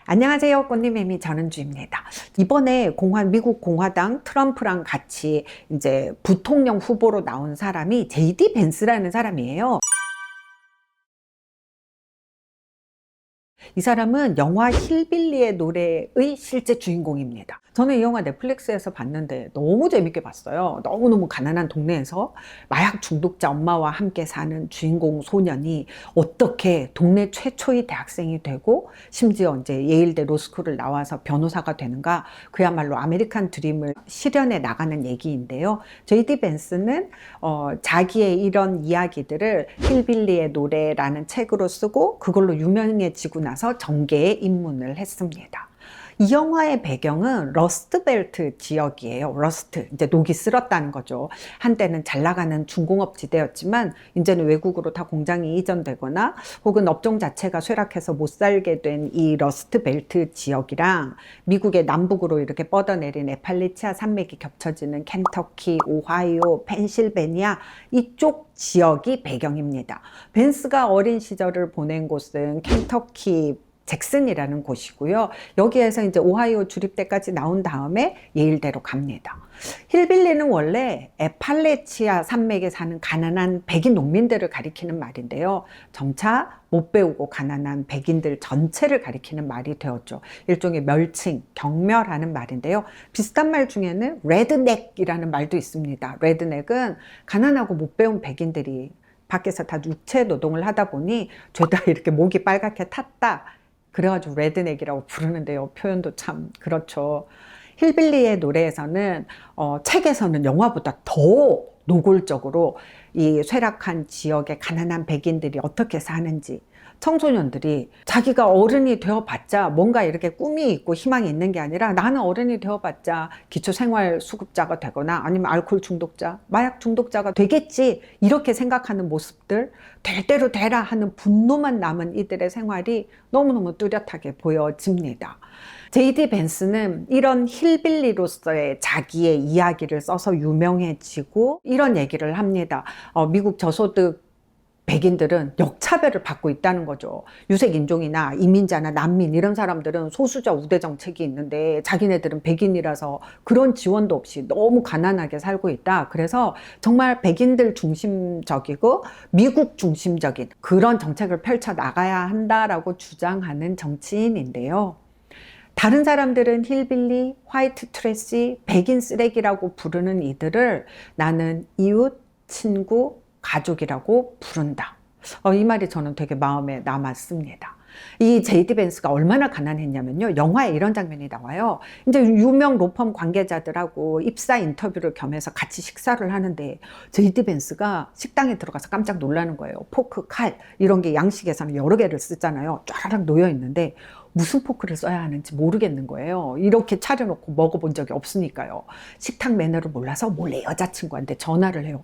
안녕하세요. 꽃님매미 전은주입니다. 이번에 미국 공화당 트럼프랑 같이 이제 부통령 후보로 나온 사람이 제이디 벤스라는 사람이에요. 이 사람은 영화 힐빌리의 노래의 실제 주인공입니다. 저는 이 영화 넷플릭스에서 봤는데 너무 재밌게 봤어요. 너무너무 가난한 동네에서 마약 중독자 엄마와 함께 사는 주인공 소년이 어떻게 동네 최초의 대학생이 되고 심지어 이제 예일대 로스쿨을 나와서 변호사가 되는가, 그야말로 아메리칸 드림을 실현해 나가는 얘기인데요. 제이디 벤스는 자기의 이런 이야기들을 힐빌리의 노래라는 책으로 쓰고 그걸로 유명해지고 나서 정계에 입문을 했습니다. 이 영화의 배경은 러스트벨트 지역이에요. 러스트, 이제 녹이 슬었다는 거죠. 한때는 잘 나가는 중공업 지대였지만 이제는 외국으로 다 공장이 이전되거나 혹은 업종 자체가 쇠락해서 못 살게 된 이 러스트벨트 지역이랑 미국의 남북으로 이렇게 뻗어내린 에팔리치아 산맥이 겹쳐지는 켄터키, 오하이오, 펜실베니아 이쪽 지역이 배경입니다. 벤스가 어린 시절을 보낸 곳은 켄터키 잭슨이라는 곳이고요. 여기에서 이제 오하이오 주립대까지 나온 다음에 예일대로 갑니다. 힐빌리는 원래 에팔레치아 산맥에 사는 가난한 백인 농민들을 가리키는 말인데요. 점차 못 배우고 가난한 백인들 전체를 가리키는 말이 되었죠. 일종의 멸칭, 경멸하는 말인데요. 비슷한 말 중에는 레드넥이라는 말도 있습니다. 레드넥은 가난하고 못 배운 백인들이 밖에서 다 육체 노동을 하다 보니 죄다 이렇게 목이 빨갛게 탔다. 그래가지고 레드넥이라고 부르는데요. 표현도 참 그렇죠. 힐빌리의 노래에서는 책에서는 영화보다 더 노골적으로 이 쇠락한 지역의 가난한 백인들이 어떻게 사는지, 청소년들이 자기가 어른이 되어봤자 뭔가 이렇게 꿈이 있고 희망이 있는 게 아니라 나는 어른이 되어봤자 기초생활수급자가 되거나 아니면 알코올 중독자, 마약 중독자가 되겠지 이렇게 생각하는 모습들, 될 대로 되라 하는 분노만 남은 이들의 생활이 너무너무 뚜렷하게 보여집니다. 제이디 벤스는 이런 힐빌리로서의 자기의 이야기를 써서 유명해지고 이런 얘기를 합니다. 미국 저소득 백인들은 역차별을 받고 있다는 거죠. 유색인종이나 이민자나 난민 이런 사람들은 소수자 우대 정책이 있는데 자기네들은 백인이라서 그런 지원도 없이 너무 가난하게 살고 있다. 그래서 정말 백인들 중심적이고 미국 중심적인 그런 정책을 펼쳐 나가야 한다라고 주장하는 정치인인데요. 다른 사람들은 힐빌리, 화이트 트래시, 백인 쓰레기라고 부르는 이들을 나는 이웃, 친구, 가족이라고 부른다. 이 말이 저는 되게 마음에 남았습니다. 이 제이디 벤스가 얼마나 가난했냐면요. 영화에 이런 장면이 나와요. 이제 유명 로펌 관계자들하고 입사 인터뷰를 겸해서 같이 식사를 하는데 제이디 벤스가 식당에 들어가서 깜짝 놀라는 거예요. 포크, 칼 이런 게 양식에서는 여러 개를 쓰잖아요. 쫙 놓여 있는데 무슨 포크를 써야 하는지 모르겠는 거예요. 이렇게 차려놓고 먹어본 적이 없으니까요. 식탁 매너를 몰라서 몰래 여자친구한테 전화를 해요.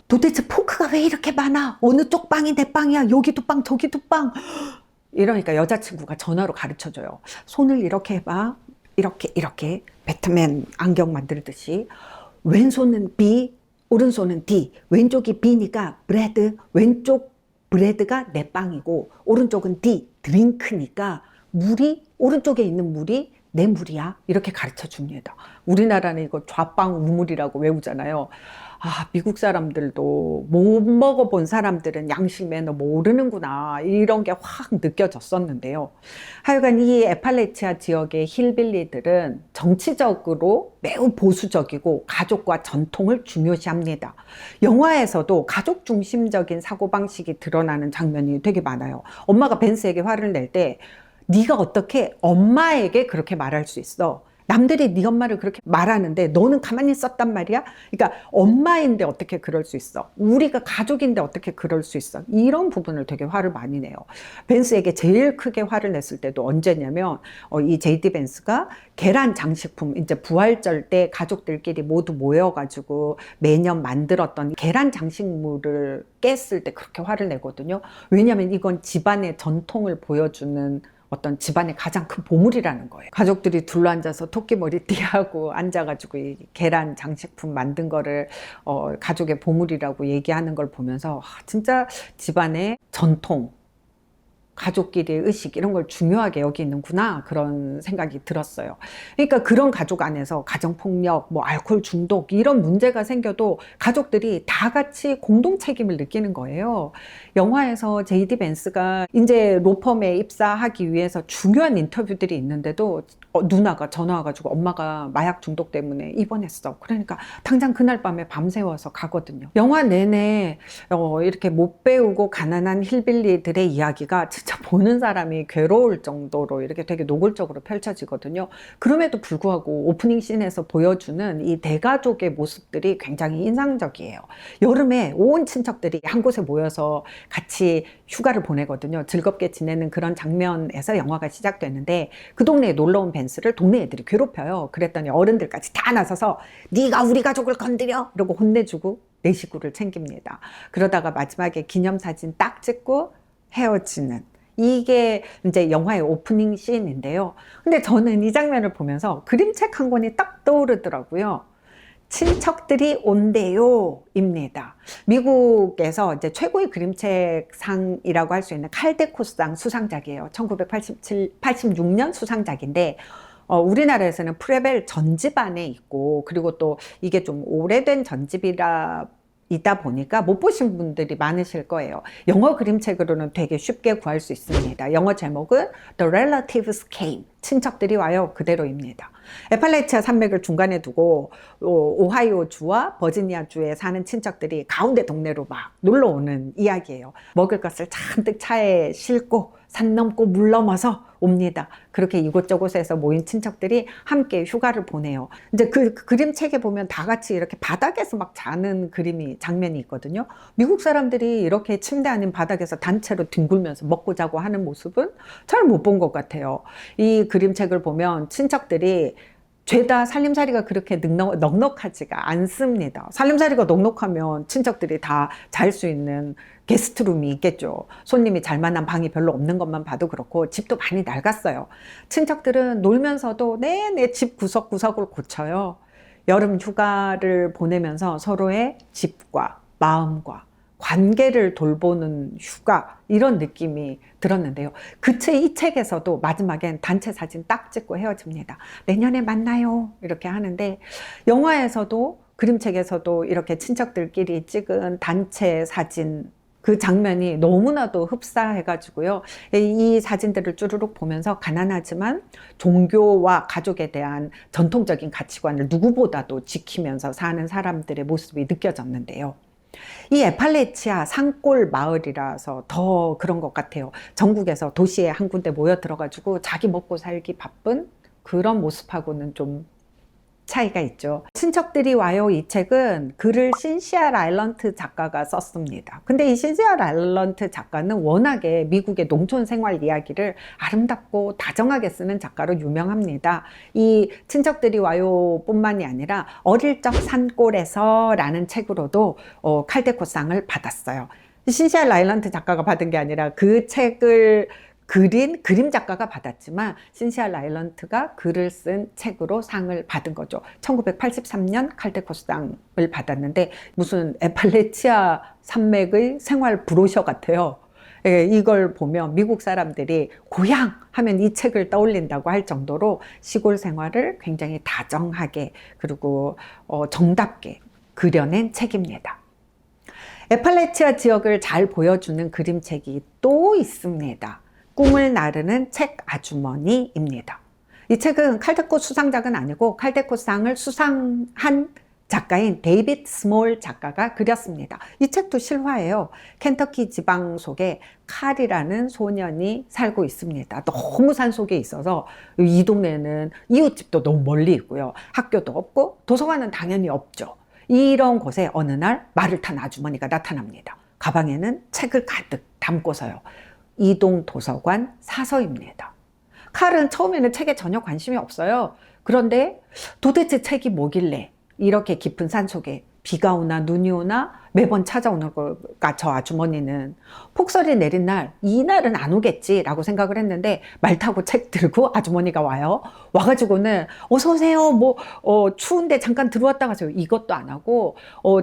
도대체 포크가 왜 이렇게 많아? 어느 쪽 빵이 내 빵이야? 여기도 빵, 저기도 빵. 이러니까 여자친구가 전화로 가르쳐줘요. 손을 이렇게 해봐. 이렇게 배트맨 안경 만들듯이. 왼손은 B, 오른손은 D. 왼쪽이 B니까 브레드, 왼쪽 브레드가 내 빵이고 오른쪽은 D, 드링크니까 물이, 오른쪽에 있는 물이 내 물이야. 이렇게 가르쳐 줍니다. 우리나라는 이거 좌빵 우물이라고 외우잖아요. 미국 사람들도 못 먹어본 사람들은 양식 매너 모르는구나. 이런 게 확 느껴졌었는데요. 하여간 이 에팔레치아 지역의 힐빌리들은 정치적으로 매우 보수적이고 가족과 전통을 중요시합니다. 영화에서도 가족 중심적인 사고방식이 드러나는 장면이 되게 많아요. 엄마가 벤스에게 화를 낼 때 네가 어떻게 엄마에게 그렇게 말할 수 있어? 남들이 네 엄마를 그렇게 말하는데 너는 가만히 있었단 말이야? 그러니까 엄마인데 어떻게 그럴 수 있어? 우리가 가족인데 어떻게 그럴 수 있어? 이런 부분을 되게 화를 많이 내요. 벤스에게 제일 크게 화를 냈을 때도 언제냐면 이 제이디 벤스가 계란 장식품, 이제 부활절 때 가족들끼리 모두 모여가지고 매년 만들었던 계란 장식물을 깼을 때 그렇게 화를 내거든요. 왜냐하면 이건 집안의 전통을 보여주는 어떤 집안의 가장 큰 보물이라는 거예요. 가족들이 둘러앉아서 토끼머리띠하고 앉아가지고 이 계란 장식품 만든 거를 가족의 보물이라고 얘기하는 걸 보면서 진짜 집안의 전통, 가족끼리의 의식 이런 걸 중요하게 여기는구나 그런 생각이 들었어요. 그러니까 그런 가족 안에서 가정폭력, 뭐 알코올 중독 이런 문제가 생겨도 가족들이 다 같이 공동 책임을 느끼는 거예요. 영화에서 제이디 벤스가 이제 로펌에 입사하기 위해서 중요한 인터뷰들이 있는데도 누나가 전화 와가지고 엄마가 마약 중독 때문에 입원했어. 그러니까 당장 그날 밤에 밤새워서 가거든요. 영화 내내 이렇게 못 배우고 가난한 힐빌리들의 이야기가 진짜 보는 사람이 괴로울 정도로 이렇게 되게 노골적으로 펼쳐지거든요. 그럼에도 불구하고 오프닝 씬에서 보여주는 이 대가족의 모습들이 굉장히 인상적이에요. 여름에 온 친척들이 한 곳에 모여서 같이 휴가를 보내거든요. 즐겁게 지내는 그런 장면에서 영화가 시작되는데 그 동네에 놀러 온 벤스를 동네 애들이 괴롭혀요. 그랬더니 어른들까지 다 나서서 네가 우리 가족을 건드려! 이러고 혼내주고 내 식구를 챙깁니다. 그러다가 마지막에 기념사진 딱 찍고 헤어지는 이게 이제 영화의 오프닝 씬인데요. 근데 저는 이 장면을 보면서 그림책 한 권이 딱 떠오르더라고요. 친척들이 온대요 입니다. 미국에서 이제 최고의 그림책상이라고 할 수 있는 칼데코상 수상작이에요. 1986년 수상작인데 우리나라에서는 프레벨 전집안에 있고 그리고 또 이게 좀 오래된 전집이라 있다 보니까 못 보신 분들이 많으실 거예요. 영어 그림책으로는 되게 쉽게 구할 수 있습니다. 영어 제목은 The Relatives Came. 친척들이 와요. 그대로입니다. 에팔레치아 산맥을 중간에 두고 오하이오 주와 버지니아 주에 사는 친척들이 가운데 동네로 막 놀러 오는 이야기예요. 먹을 것을 잔뜩 차에 싣고 산 넘고 물 넘어서 옵니다. 그렇게 이곳저곳에서 모인 친척들이 함께 휴가를 보내요. 이제 그 그림책에 보면 다 같이 이렇게 바닥에서 막 자는 장면이 있거든요. 미국 사람들이 이렇게 침대 아닌 바닥에서 단체로 뒹굴면서 먹고 자고 하는 모습은 잘 못 본 것 같아요. 이 그림책을 보면 친척들이 죄다 살림살이가 그렇게 넉넉하지가 않습니다. 살림살이가 넉넉하면 친척들이 다 잘 수 있는 게스트룸이 있겠죠. 손님이 잘 만난 방이 별로 없는 것만 봐도 그렇고 집도 많이 낡았어요. 친척들은 놀면서도 내내 집 구석구석을 고쳐요. 여름 휴가를 보내면서 서로의 집과 마음과 관계를 돌보는 휴가 이런 느낌이 들었는데요. 이 책에서도 마지막엔 단체 사진 딱 찍고 헤어집니다. 내년에 만나요 이렇게 하는데 영화에서도 그림책에서도 이렇게 친척들끼리 찍은 단체 사진 그 장면이 너무나도 흡사해가지고요. 이 사진들을 쭈루룩 보면서 가난하지만 종교와 가족에 대한 전통적인 가치관을 누구보다도 지키면서 사는 사람들의 모습이 느껴졌는데요. 이 에팔레치아 산골 마을이라서 더 그런 것 같아요. 전국에서 도시에 한 군데 모여 들어가지고 자기 먹고 살기 바쁜 그런 모습하고는 좀 차이가 있죠. 친척들이 와요 이 책은 글을 신시아 라일런트 작가가 썼습니다. 근데 이 신시아 라일런트 작가는 워낙에 미국의 농촌 생활 이야기를 아름답고 다정하게 쓰는 작가로 유명합니다. 이 친척들이 와요 뿐만이 아니라 어릴 적 산골에서 라는 책으로도 칼데코상을 받았어요. 신시아 라일런트 작가가 받은 게 아니라 그 책을 그린 그림 작가가 받았지만 신시아 라일런트가 글을 쓴 책으로 상을 받은 거죠. 1983년 칼데코상을 받았는데 무슨 에팔레치아 산맥의 생활 브로셔 같아요. 이걸 보면 미국 사람들이 고향 하면 이 책을 떠올린다고 할 정도로 시골 생활을 굉장히 다정하게 그리고 정답게 그려낸 책입니다. 에팔레치아 지역을 잘 보여주는 그림책이 또 있습니다. 꿈을 나르는 책 아주머니입니다. 이 책은 칼데코 수상작은 아니고 칼데코상을 수상한 작가인 데이빗 스몰 작가가 그렸습니다. 이 책도 실화예요. 켄터키 지방 속에 칼이라는 소년이 살고 있습니다. 너무 산속에 있어서 이 동네는 이웃집도 너무 멀리 있고요. 학교도 없고 도서관은 당연히 없죠. 이런 곳에 어느 날 말을 탄 아주머니가 나타납니다. 가방에는 책을 가득 담고서요. 이동 도서관 사서입니다. 칼은 처음에는 책에 전혀 관심이 없어요. 그런데 도대체 책이 뭐길래 이렇게 깊은 산속에 비가 오나 눈이 오나 매번 찾아오는 걸까, 저 아주머니는. 폭설이 내린 날, 이날은 안 오겠지라고 생각을 했는데 말 타고 책 들고 아주머니가 와요. 와가지고는 어서 오세요. 추운데 잠깐 들어왔다 가세요. 이것도 안 하고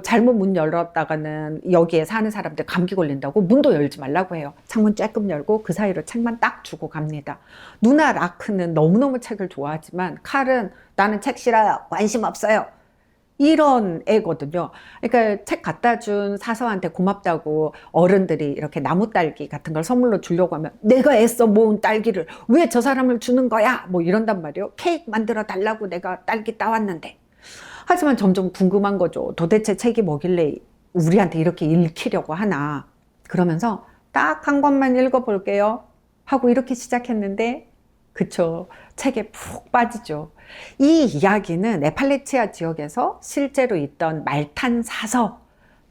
잘못 문 열었다가는 여기에 사는 사람들 감기 걸린다고 문도 열지 말라고 해요. 창문 조금 열고 그 사이로 책만 딱 주고 갑니다. 누나 라크는 너무너무 책을 좋아하지만 칼은 나는 책 싫어요. 관심 없어요. 이런 애거든요. 그러니까 책 갖다 준 사서한테 고맙다고 어른들이 이렇게 나무 딸기 같은 걸 선물로 주려고 하면 내가 애써 모은 딸기를 왜 저 사람을 주는 거야? 뭐 이런단 말이에요. 케이크 만들어 달라고 내가 딸기 따왔는데. 하지만 점점 궁금한 거죠. 도대체 책이 뭐길래 우리한테 이렇게 읽히려고 하나. 그러면서 딱 한 권만 읽어볼게요 하고 이렇게 시작했는데 그쵸. 책에 푹 빠지죠. 이 이야기는 네팔레치아 지역에서 실제로 있던 말탄 사서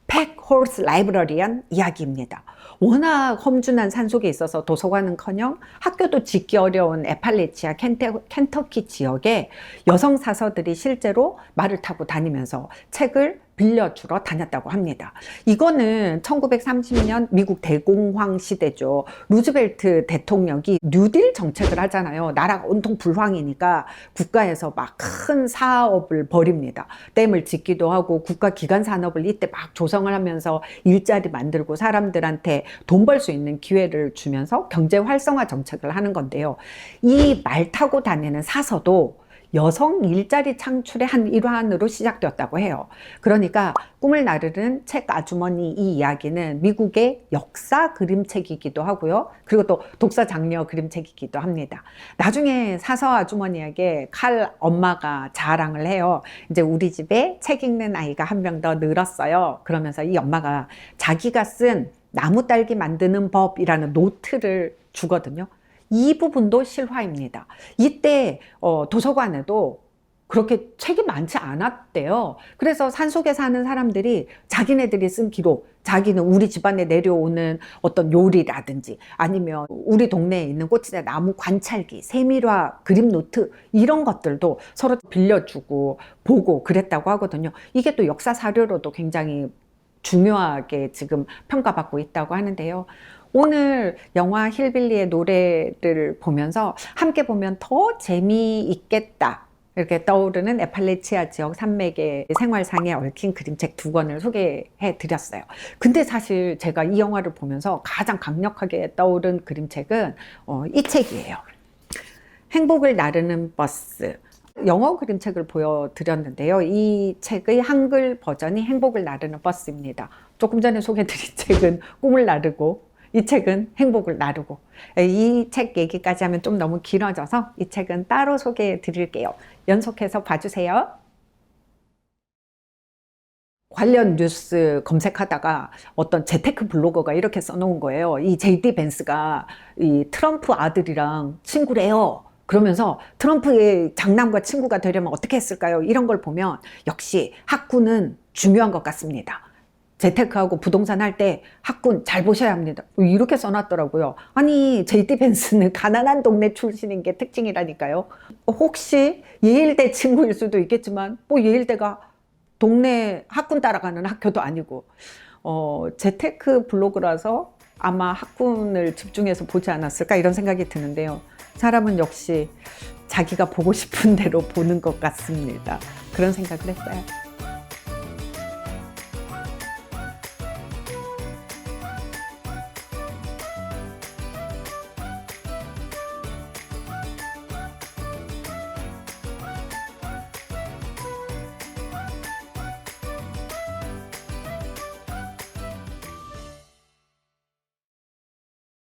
팩호스 라이브러리안 이야기입니다. 워낙 험준한 산속에 있어서 도서관은커녕 학교도 짓기 어려운 네팔레치아 켄터키 지역에 여성 사서들이 실제로 말을 타고 다니면서 책을 빌려주러 다녔다고 합니다. 이거는 1930년 미국 대공황 시대죠. 루즈벨트 대통령이 뉴딜 정책을 하잖아요. 나라가 온통 불황이니까 국가에서 막 큰 사업을 벌입니다. 댐을 짓기도 하고 국가 기관 산업을 이때 막 조성을 하면서 일자리 만들고 사람들한테 돈 벌 수 있는 기회를 주면서 경제 활성화 정책을 하는 건데요. 이 말 타고 다니는 사서도 여성 일자리 창출의 한 일환으로 시작되었다고 해요. 그러니까 꿈을 나르는 책 아주머니 이 이야기는 미국의 역사 그림책이기도 하고요. 그리고 또 독서 장려 그림책이기도 합니다. 나중에 사서 아주머니에게 칼 엄마가 자랑을 해요. 이제 우리 집에 책 읽는 아이가 한 명 더 늘었어요. 그러면서 이 엄마가 자기가 쓴 나무 딸기 만드는 법이라는 노트를 주거든요. 이 부분도 실화입니다. 이때 도서관에도 그렇게 책이 많지 않았대요. 그래서 산속에 사는 사람들이 자기네들이 쓴 기록, 자기는 우리 집안에 내려오는 어떤 요리라든지 아니면 우리 동네에 있는 꽃이나 나무 관찰기, 세밀화, 그림 노트 이런 것들도 서로 빌려주고 보고 그랬다고 하거든요. 이게 또 역사 사료로도 굉장히 중요하게 지금 평가받고 있다고 하는데요. 오늘 영화 힐빌리의 노래를 보면서 함께 보면 더 재미있겠다 이렇게 떠오르는 네팔레치아 지역 산맥의 생활상에 얽힌 그림책 2권을 소개해 드렸어요. 근데 사실 제가 이 영화를 보면서 가장 강력하게 떠오른 그림책은 이 책이에요. 행복을 나르는 버스. 영어 그림책을 보여드렸는데요. 이 책의 한글 버전이 행복을 나르는 버스입니다. 조금 전에 소개해드린 책은 꿈을 나르고 이 책은 행복을 나르고. 이 책 얘기까지 하면 좀 너무 길어져서 이 책은 따로 소개해 드릴게요. 연속해서 봐주세요. 관련 뉴스 검색하다가 어떤 재테크 블로거가 이렇게 써놓은 거예요. 이 JD 벤스가 이 트럼프 아들이랑 친구래요. 그러면서 트럼프의 장남과 친구가 되려면 어떻게 했을까요? 이런 걸 보면 역시 학군은 중요한 것 같습니다. 재테크하고 부동산 할 때 학군 잘 보셔야 합니다. 이렇게 써놨더라고요. 아니 JD 벤스는 가난한 동네 출신인 게 특징이라니까요. 혹시 예일대 친구일 수도 있겠지만 뭐 예일대가 동네 학군 따라가는 학교도 아니고 재테크 블로그라서 아마 학군을 집중해서 보지 않았을까 이런 생각이 드는데요. 사람은 역시 자기가 보고 싶은 대로 보는 것 같습니다. 그런 생각을 했어요.